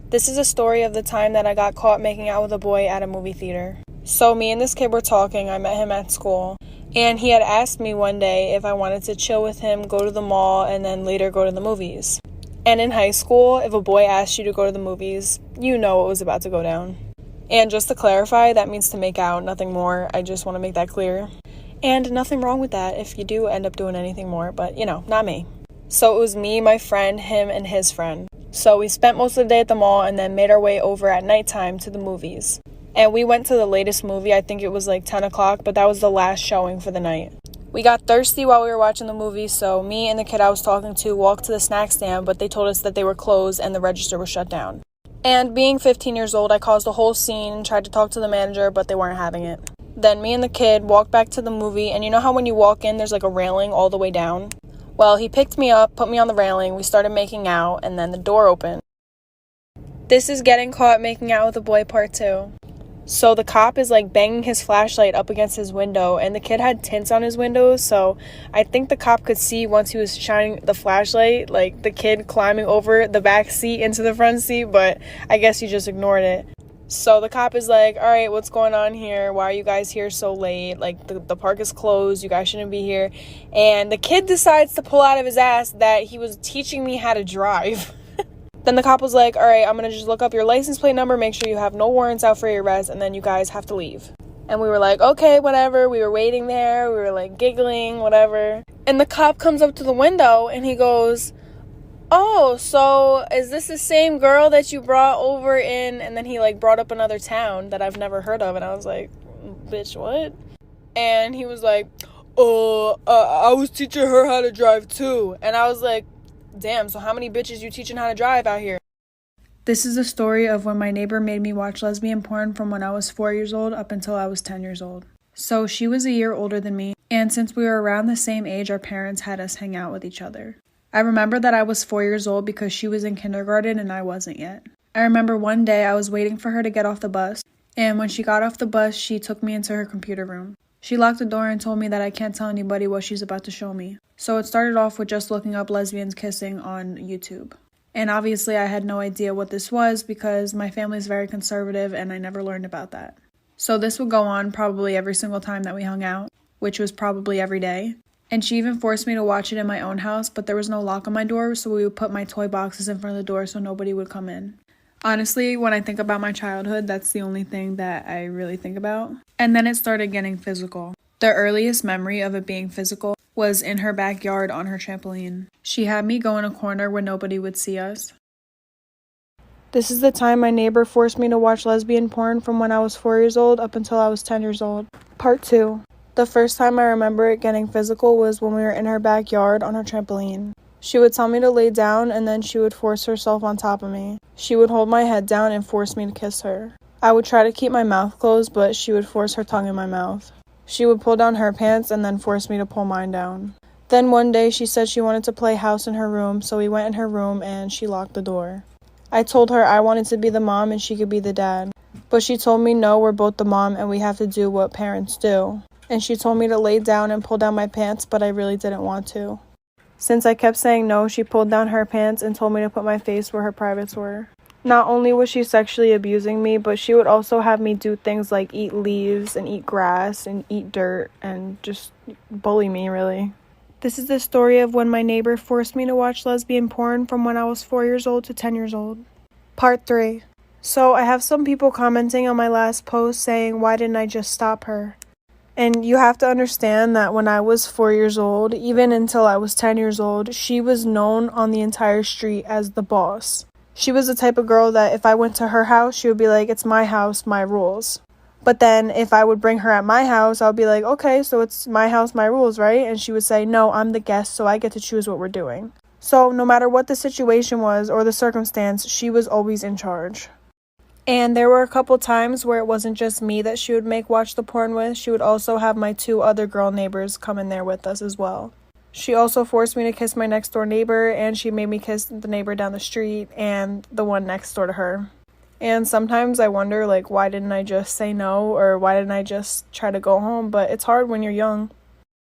This is a story of the time that I got caught making out with a boy at a movie theater. So me and this kid were talking. I met him at school. And he had asked me one day if I wanted to chill with him, go to the mall, and then later go to the movies. And in high school, if a boy asked you to go to the movies, you know what was about to go down. And just to clarify, that means to make out, nothing more. I just want to make that clear. And nothing wrong with that if you do end up doing anything more, but not me. So it was me, my friend, him, and his friend. So we spent most of the day at the mall and then made our way over at nighttime to the movies. And we went to the latest movie. I think it was like 10 o'clock, but that was the last showing for the night. We got thirsty while we were watching the movie, so me and the kid I was talking to walked to the snack stand, but they told us that they were closed and the register was shut down. And being 15 years old, I caused a whole scene and tried to talk to the manager, but they weren't having it. Then me and the kid walked back to the movie, and you know how when you walk in, there's like a railing all the way down? Well, he picked me up, put me on the railing, we started making out, and then the door opened. This is Getting Caught Making Out with a Boy Part 2. So the cop is like banging his flashlight up against his window, and the kid had tints on his windows, so I think the cop could see once he was shining the flashlight, like the kid climbing over the back seat into the front seat, but I guess he just ignored it. So the cop is like, all right, what's going on here? Why are you guys here so late? Like, the park is closed. You guys shouldn't be here. And the kid decides to pull out of his ass that he was teaching me how to drive. Then the cop was like, all right, I'm going to just look up your license plate number, make sure you have no warrants out for your arrest, and then you guys have to leave. And we were like, okay, whatever. We were waiting there. We were like giggling, whatever. And the cop comes up to the window and he goes, oh, so is this the same girl that you brought over in? And then he like brought up another town that I've never heard of. And I was like, bitch, what? And he was like, I was teaching her how to drive too. And I was like, damn, so how many bitches you teaching how to drive out here? This is the story of when my neighbor made me watch lesbian porn from when I was 4 years old up until I was 10 years old. So she was a year older than me, and since we were around the same age, our parents had us hang out with each other. I remember that I was 4 years old because she was in kindergarten and I wasn't yet. I remember one day I was waiting for her to get off the bus, and when she got off the bus, she took me into her computer room. She locked the door and told me that I can't tell anybody what she's about to show me. So it started off with just looking up lesbians kissing on YouTube. And obviously I had no idea what this was because my family is very conservative and I never learned about that. So this would go on probably every single time that we hung out, which was probably every day. And she even forced me to watch it in my own house, but there was no lock on my door, so we would put my toy boxes in front of the door so nobody would come in. Honestly, when I think about my childhood, that's the only thing that I really think about. And then it started getting physical. The earliest memory of it being physical was in her backyard on her trampoline. She had me go in a corner where nobody would see us. This is the time my neighbor forced me to watch lesbian porn from when I was 4 years old up until I was 10 years old. Part 2. The first time I remember it getting physical was when we were in her backyard on her trampoline. She would tell me to lay down and then she would force herself on top of me. She would hold my head down and force me to kiss her. I would try to keep my mouth closed, but she would force her tongue in my mouth. She would pull down her pants and then force me to pull mine down. Then one day she said she wanted to play house in her room, so we went in her room and she locked the door. I told her I wanted to be the mom and she could be the dad. But she told me no, we're both the mom and we have to do what parents do. And she told me to lay down and pull down my pants, but I really didn't want to. Since I kept saying no, she pulled down her pants and told me to put my face where her privates were. Not only was she sexually abusing me, but she would also have me do things like eat leaves and eat grass and eat dirt and just bully me, really. This is the story of when my neighbor forced me to watch lesbian porn from when I was 4 years old to 10 years old. Part 3. So I have some people commenting on my last post saying, why didn't I just stop her? And you have to understand that when I was 4 years old, even until I was 10 years old, she was known on the entire street as the boss. She was the type of girl that if I went to her house, she would be like, it's my house, my rules. But then if I would bring her at my house, I would be like, okay, so it's my house, my rules, right? And she would say, no, I'm the guest, so I get to choose what we're doing. So no matter what the situation was or the circumstance, she was always in charge. And there were a couple times where it wasn't just me that she would make watch the porn with. She would also have my 2 other girl neighbors come in there with us as well. She also forced me to kiss my next door neighbor, and she made me kiss the neighbor down the street and the one next door to her. And sometimes I wonder, like, why didn't I just say no, or why didn't I just try to go home? But it's hard when you're young.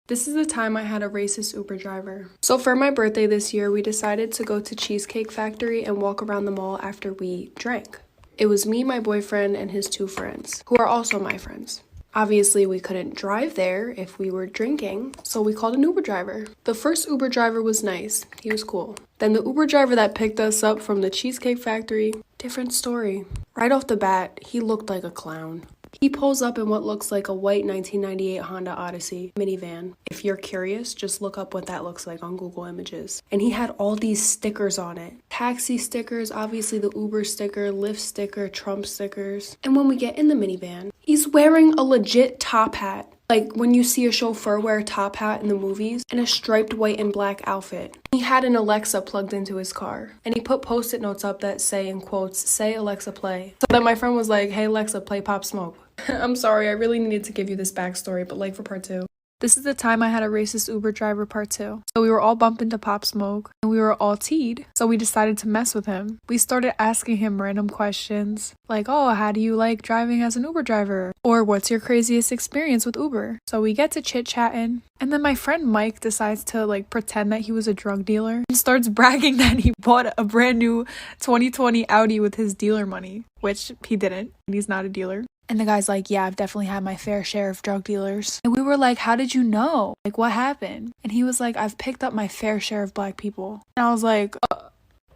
This is the time I had a racist Uber driver. So for my birthday this year, we decided to go to Cheesecake Factory and walk around the mall after we drank. It was me, my boyfriend, and his 2 friends, who are also my friends. Obviously, we couldn't drive there if we were drinking, so we called an Uber driver. The first Uber driver was nice. He was cool. Then the Uber driver that picked us up from the Cheesecake Factory, different story. Right off the bat, he looked like a clown. He pulls up in what looks like a white 1998 Honda Odyssey minivan. If you're curious, just look up what that looks like on Google Images. And he had all these stickers on it. Taxi stickers, obviously the Uber sticker, Lyft sticker, Trump stickers. And when we get in the minivan, he's wearing a legit top hat. Like when you see a chauffeur wear a top hat in the movies, and a striped white and black outfit. He had an Alexa plugged into his car, and he put post-it notes up that say, in quotes, "Say Alexa play." So then my friend was like, "Hey Alexa, play Pop Smoke." I'm sorry, I really needed to give you this backstory, but like for part 2. This is the time I had a racist Uber driver part 2. So we were all bumping to Pop Smoke, and we were all teed. So we decided to mess with him. We started asking him random questions, like, oh, how do you like driving as an Uber driver? Or what's your craziest experience with Uber? So we get to chit-chatting, and then my friend Mike decides to like pretend that he was a drug dealer and starts bragging that he bought a brand new 2020 Audi with his dealer money, which he didn't, and he's not a dealer. And the guy's like, yeah, I've definitely had my fair share of drug dealers. And we were like, how did you know? Like, what happened? And he was like, I've picked up my fair share of black people. And I was like,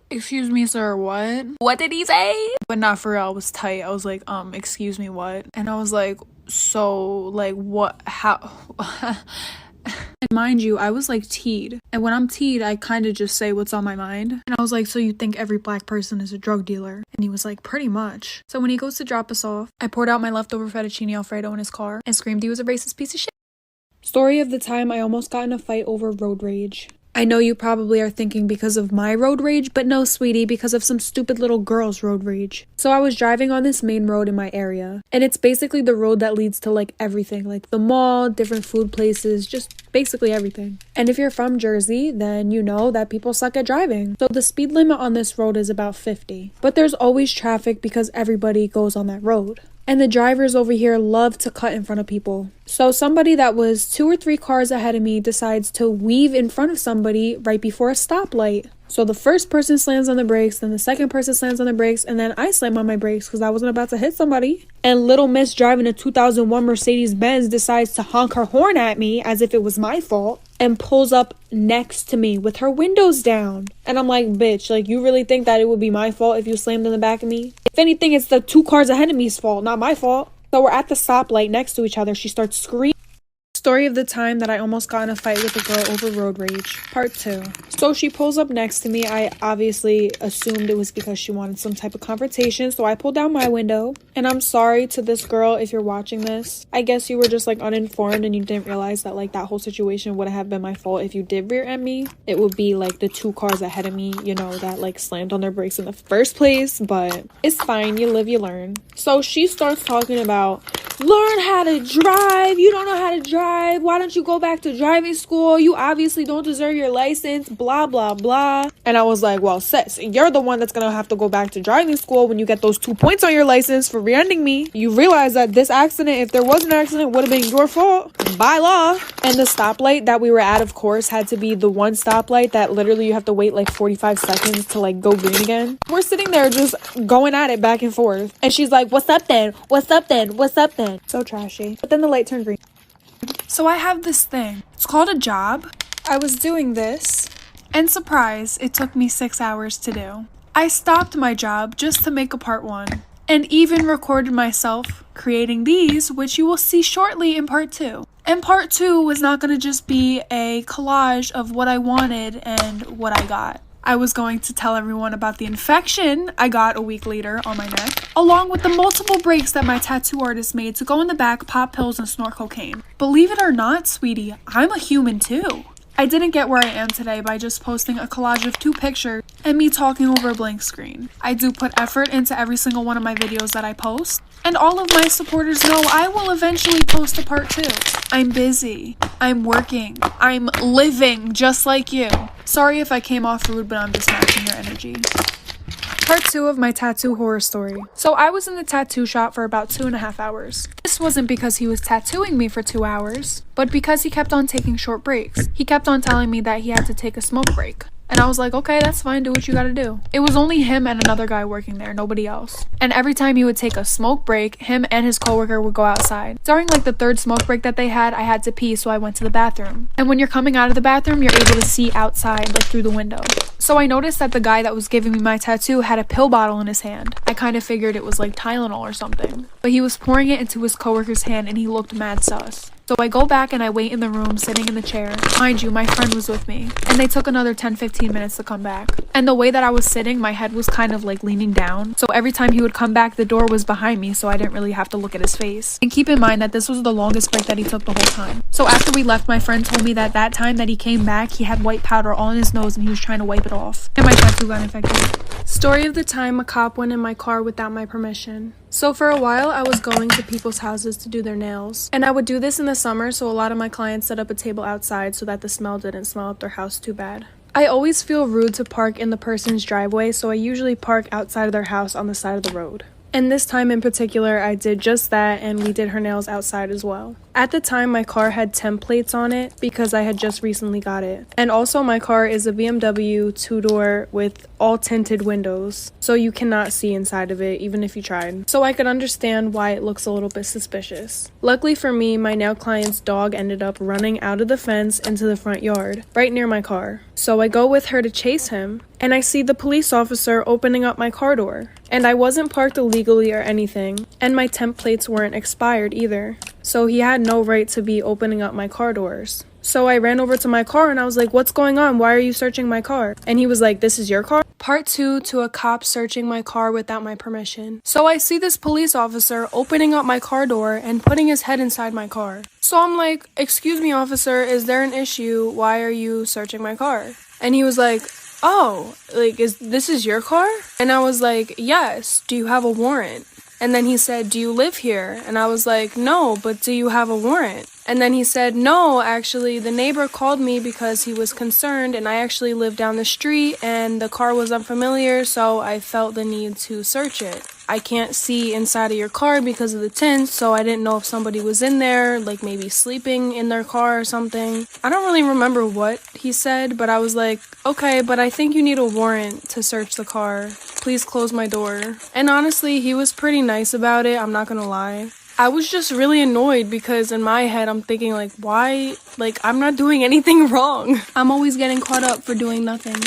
excuse me, sir, what? What did he say? But not for real, I was tight. I was like, excuse me, what? And I was like, so, like, what, how? And mind you, I was like teed. And when I'm teed, I kind of just say what's on my mind. And I was like, so you think every black person is a drug dealer? And he was like, pretty much. So when he goes to drop us off, I poured out my leftover fettuccine alfredo in his car and screamed he was a racist piece of shit. Story of the time I almost got in a fight over road rage. I know you probably are thinking because of my road rage, but no, sweetie, because of some stupid little girl's road rage. So I was driving on this main road in my area, and it's basically the road that leads to like everything, like the mall, different food places, just basically everything. And if you're from Jersey, then you know that people suck at driving. So the speed limit on this road is about 50, but there's always traffic because everybody goes on that road. And the drivers over here love to cut in front of people. So somebody that was 2 or 3 cars ahead of me decides to weave in front of somebody right before a stoplight. So the first person slams on the brakes, then the second person slams on the brakes, and then I slam on my brakes because I wasn't about to hit somebody. And little miss driving a 2001 Mercedes-Benz decides to honk her horn at me as if it was my fault and pulls up next to me with her windows down. And I'm like, bitch, like, you really think that it would be my fault if you slammed in the back of me? If anything, it's the 2 cars ahead of me's fault, not my fault. So we're at the stoplight next to each other. She starts screaming. Story of the time that I almost got in a fight with a girl over road rage, part 2. So she pulls up next to me. I obviously assumed it was because she wanted some type of confrontation, so I pulled down my window. And I'm sorry to this girl if you're watching this. I guess you were just like uninformed and you didn't realize that like that whole situation wouldn't have been my fault if you did rear end me. It would be like the 2 cars ahead of me, you know, that like slammed on their brakes in the first place, but it's fine. You live, you learn. So she starts talking about, learn how to drive. You don't know how to drive. Why don't you go back to driving school? You obviously don't deserve your license, blah, blah, blah. And I was like, well, sis, you're the one that's going to have to go back to driving school when you get those 2 points on your license for rear-ending me. You realize that this accident, if there was an accident, would have been your fault by law. And the stoplight that we were at, of course, had to be the one stoplight that literally you have to wait like 45 seconds to like go green again. We're sitting there just going at it back and forth. And she's like, what's up then? What's up then? What's up then? So trashy. But then the light turned green. So I have this thing. It's called a job. I was doing this, and surprise, it took me 6 hours to do. I stopped my job just to make a part 1, and even recorded myself creating these, which you will see shortly in part 2. And part 2 was not going to just be a collage of what I wanted and what I got. I was going to tell everyone about the infection I got a week later on my neck, along with the multiple breaks that my tattoo artist made to go in the back, pop pills, and snort cocaine. Believe it or not, sweetie, I'm a human too. I didn't get where I am today by just posting a collage of 2 pictures and me talking over a blank screen. I do put effort into every single one of my videos that I post, and all of my supporters know I will eventually post a part 2. I'm busy. I'm working. I'm living just like you. Sorry if I came off rude, but I'm just matching your energy. Part 2 of my tattoo horror story. So I was in the tattoo shop for about 2.5 hours. This wasn't because he was tattooing me for 2 hours, but because he kept on taking short breaks. He kept on telling me that he had to take a smoke break. And I was like, okay, that's fine, do what you gotta do. It was only him and another guy working there, nobody else. And every time he would take a smoke break, him and his coworker would go outside. During like the third smoke break that they had, I had to pee, so I went to the bathroom. And when you're coming out of the bathroom, you're able to see outside, like through the window. So I noticed that the guy that was giving me my tattoo had a pill bottle in his hand. I kind of figured it was like Tylenol or something. But he was pouring it into his coworker's hand and he looked mad sus. So I go back and I wait in the room, sitting in the chair. Mind you, my friend was with me. And they took another 10-15 minutes to come back. And the way that I was sitting, my head was kind of like leaning down. So every time he would come back, the door was behind me, so I didn't really have to look at his face. And keep in mind that this was the longest break that he took the whole time. So after we left, my friend told me that that time that he came back, he had white powder all in his nose and he was trying to wipe it off. And my tattoo got infected. Story of the time a cop went in my car without my permission. So for a while, I was going to people's houses to do their nails. And I would do this in the summer, so a lot of my clients set up a table outside so that the smell didn't smell up their house too bad. I always feel rude to park in the person's driveway, so I usually park outside of their house on the side of the road. And this time in particular, I did just that, and we did her nails outside as well. At the time, my car had temp plates on it because I had just recently got it. And also, my car is a BMW 2-door with all tinted windows, so you cannot see inside of it even if you tried. So I could understand why it looks a little bit suspicious. Luckily for me, my nail client's dog ended up running out of the fence into the front yard, right near my car. So I go with her to chase him, and I see the police officer opening up my car door. And I wasn't parked illegally or anything, and my temp plates weren't expired either. So he had no right to be opening up my car doors. So I ran over to my car and I was like, what's going on? Why are you searching my car? And he was like, this is your car? Part 2 to a cop searching my car without my permission. So I see this police officer opening up my car door and putting his head inside my car. So I'm like, excuse me, officer, is there an issue? Why are you searching my car? And he was like, oh, like, this is your car? And I was like, yes, do you have a warrant? And then he said, do you live here? And I was like, no, but do you have a warrant? And then he said, no, actually, the neighbor called me because he was concerned, and I actually live down the street, and the car was unfamiliar, so I felt the need to search it. I can't see inside of your car because of the tints, so I didn't know if somebody was in there, like maybe sleeping in their car or something. I don't really remember what he said, but I was like, okay, but I think you need a warrant to search the car. Please close my door. And honestly, he was pretty nice about it, I'm not gonna lie. I was just really annoyed because in my head I'm thinking like, why? Like, I'm not doing anything wrong. I'm always getting caught up for doing nothing.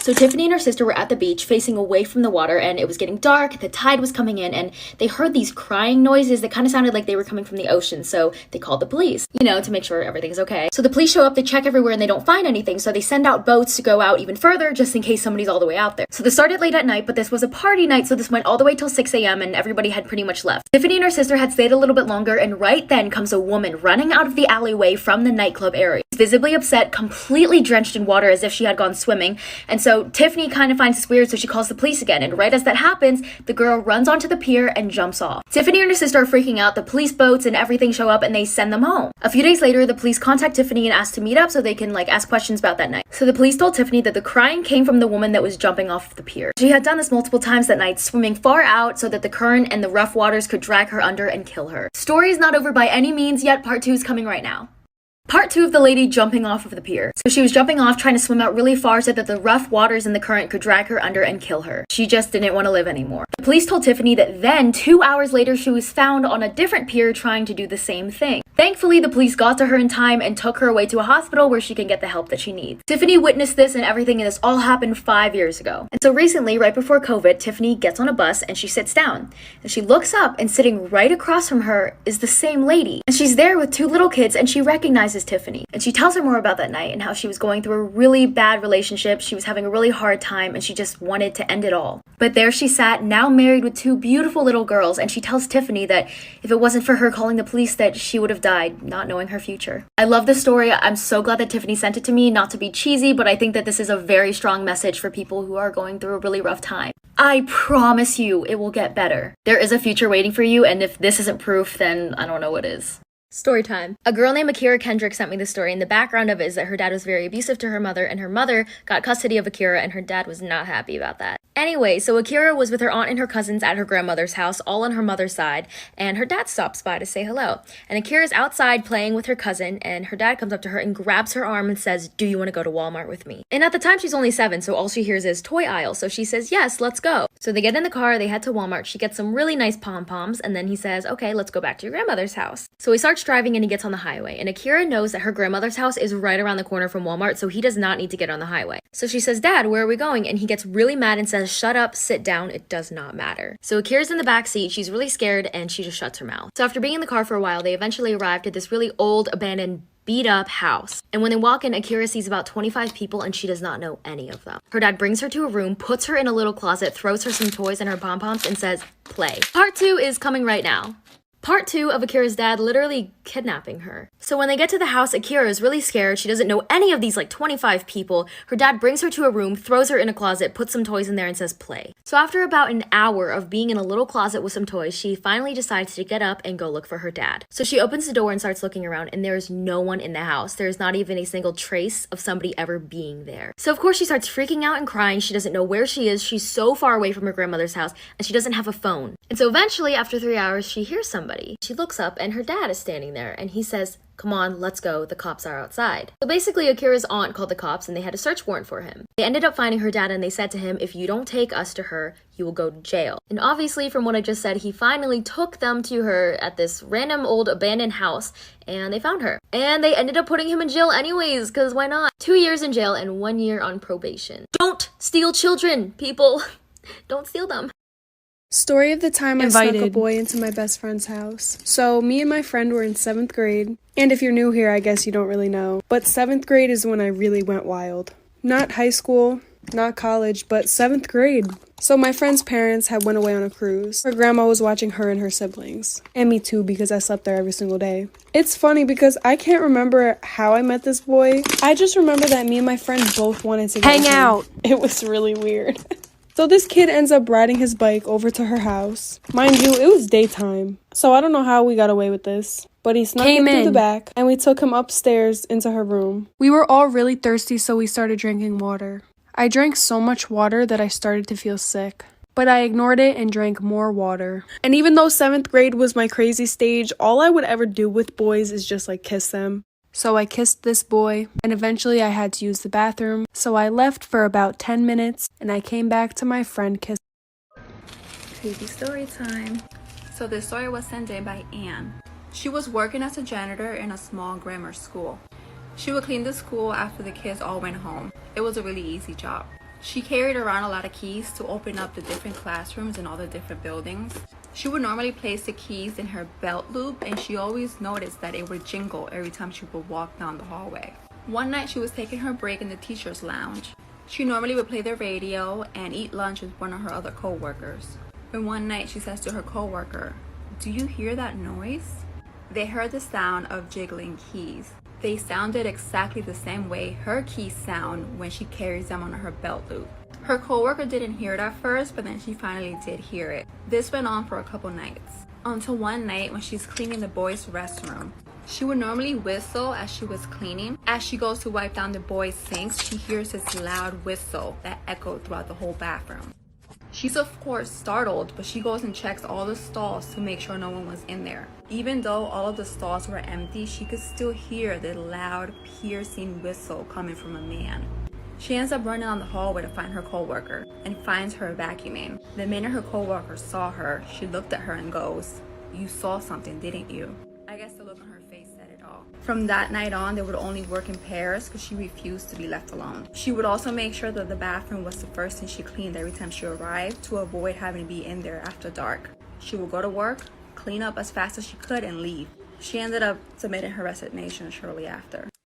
So Tiffany and her sister were at the beach facing away from the water, and it was getting dark, the tide was coming in, and they heard these crying noises that kind of sounded like they were coming from the ocean, so they called the police, to make sure everything's okay. So the police show up, they check everywhere, and they don't find anything, so they send out boats to go out even further just in case somebody's all the way out there. So this started late at night, but this was a party night, so this went all the way till 6 a.m. and everybody had pretty much left. Tiffany and her sister had stayed a little bit longer, and right then comes a woman running out of the alleyway from the nightclub area. Visibly upset, completely drenched in water as if she had gone swimming, and so Tiffany kind of finds this weird, so she calls the police again, and right as that happens, the girl runs onto the pier and jumps off. Tiffany and her sister are freaking out, the police boats and everything show up and they send them home. A few days later, the police contact Tiffany and ask to meet up so they can ask questions about that night. So the police told Tiffany that the crying came from the woman that was jumping off the pier. She had done this multiple times that night, swimming far out so that the current and the rough waters could drag her under and kill her. Story is not over by any means yet, part 2 is coming right now. Part 2 of the lady jumping off of the pier. So she was jumping off, trying to swim out really far so that the rough waters and the current could drag her under and kill her. She just didn't want to live anymore. The police told Tiffany that then, 2 hours later, she was found on a different pier trying to do the same thing. Thankfully, the police got to her in time and took her away to a hospital where she can get the help that she needs. Tiffany witnessed this and everything, and this all happened 5 years ago. And so recently, right before COVID, Tiffany gets on a bus and she sits down. And she looks up, and sitting right across from her is the same lady. And she's there with 2 little kids, and she recognizes Tiffany. And she tells her more about that night and how she was going through a really bad relationship, she was having a really hard time, and she just wanted to end it all. But there she sat, now married with 2 beautiful little girls, and she tells Tiffany that if it wasn't for her calling the police, that she would have died, not knowing her future. I love this story. I'm so glad that Tiffany sent it to me, not to be cheesy, but I think that this is a very strong message for people who are going through a really rough time. I promise you it will get better. There is a future waiting for you, and if this isn't proof, then I don't know what is. Story time. A girl named Akira Kendrick sent me this story, and the background of it is that her dad was very abusive to her mother, and her mother got custody of Akira, and her dad was not happy about that. Anyway, so Akira was with her aunt and her cousins at her grandmother's house, all on her mother's side, and her dad stops by to say hello. And Akira's outside playing with her cousin, and her dad comes up to her and grabs her arm and says, "Do you want to go to Walmart with me?" And at the time, she's only 7, so all she hears is toy aisle, so she says, "Yes, let's go." So they get in the car, they head to Walmart, she gets some really nice pom-poms, and then he says, "Okay, let's go back to your grandmother's house." So he starts driving and he gets on the highway, and Akira knows that her grandmother's house is right around the corner from Walmart, so he does not need to get on the highway. So she says, "Dad, where are we going?" And he gets really mad and says, "Shut up, sit down, it does not matter." So Akira's in the back seat, she's really scared, and she just shuts her mouth. So after being in the car for a while, they eventually arrived at this really old, abandoned, beat up house. And when they walk in, Akira sees about 25 people and she does not know any of them. Her dad brings her to a room, puts her in a little closet, throws her some toys and her pom-poms and says, "Play." Part 2 is coming right now. Part 2 of Akira's dad literally kidnapping her. So when they get to the house, Akira is really scared. She doesn't know any of these 25 people. Her dad brings her to a room, throws her in a closet, puts some toys in there and says, "Play." So after about an hour of being in a little closet with some toys, she finally decides to get up and go look for her dad. So she opens the door and starts looking around, and there's no one in the house. There's not even a single trace of somebody ever being there. So of course she starts freaking out and crying. She doesn't know where she is. She's so far away from her grandmother's house, and she doesn't have a phone. And so eventually, after 3 hours, she hears somebody. She looks up and her dad is standing there, and he says, "Come on, let's go, the cops are outside." So basically, Akira's aunt called the cops and they had a search warrant for him. They ended up finding her dad and they said to him, "If you don't take us to her, you will go to jail." And obviously, from what I just said, he finally took them to her at this random old abandoned house and they found her. And they ended up putting him in jail anyways, because why not? 2 years in jail and 1 year on probation. Don't steal children, people. Don't steal them. Story of the time I snuck a boy into my best friend's house. So me and my friend were in 7th grade. And if you're new here, I guess you don't really know. But 7th grade is when I really went wild. Not high school, not college, but 7th grade. So my friend's parents had went away on a cruise. Her grandma was watching her and her siblings. And me too, because I slept there every single day. It's funny because I can't remember how I met this boy. I just remember that me and my friend both wanted to hang out. It was really weird. So this kid ends up riding his bike over to her house. Mind you, it was daytime. So I don't know how we got away with this. But he snuck in through the back, and we took him upstairs into her room. We were all really thirsty, so we started drinking water. I drank so much water that I started to feel sick. But I ignored it and drank more water. And even though 7th grade was my crazy stage, all I would ever do with boys is just kiss them. So I kissed this boy, and eventually I had to use the bathroom, so I left for about 10 minutes, and I came back to my friend kiss. Creepy story time. So this story was sent in by Anne. She was working as a janitor in a small grammar school. She would clean the school after the kids all went home. It was a really easy job. She carried around a lot of keys to open up the different classrooms in all the different buildings. She would normally place the keys in her belt loop, and she always noticed that it would jingle every time she would walk down the hallway. One night she was taking her break in the teacher's lounge. She normally would play the radio and eat lunch with one of her other co-workers. When one night she says to her co-worker, "Do you hear that noise?" They heard the sound of jiggling keys. They sounded exactly the same way her keys sound when she carries them on her belt loop. Her coworker didn't hear it at first, but then she finally did hear it. This went on for a couple nights, until one night when she's cleaning the boys' restroom. She would normally whistle as she was cleaning. As she goes to wipe down the boys' sinks, she hears this loud whistle that echoed throughout the whole bathroom. She's of course startled, but she goes and checks all the stalls to make sure no one was in there. Even though all of the stalls were empty, she could still hear the loud, piercing whistle coming from a man. She ends up running down the hallway to find her coworker and finds her vacuuming. The minute her coworker saw her, she looked at her and goes, "You saw something, didn't you?" I guess the look on her face said it all. From that night on, they would only work in pairs because she refused to be left alone. She would also make sure that the bathroom was the first thing she cleaned every time she arrived to avoid having to be in there after dark. She would go to work, clean up as fast as she could, and leave. She ended up submitting her resignation shortly after.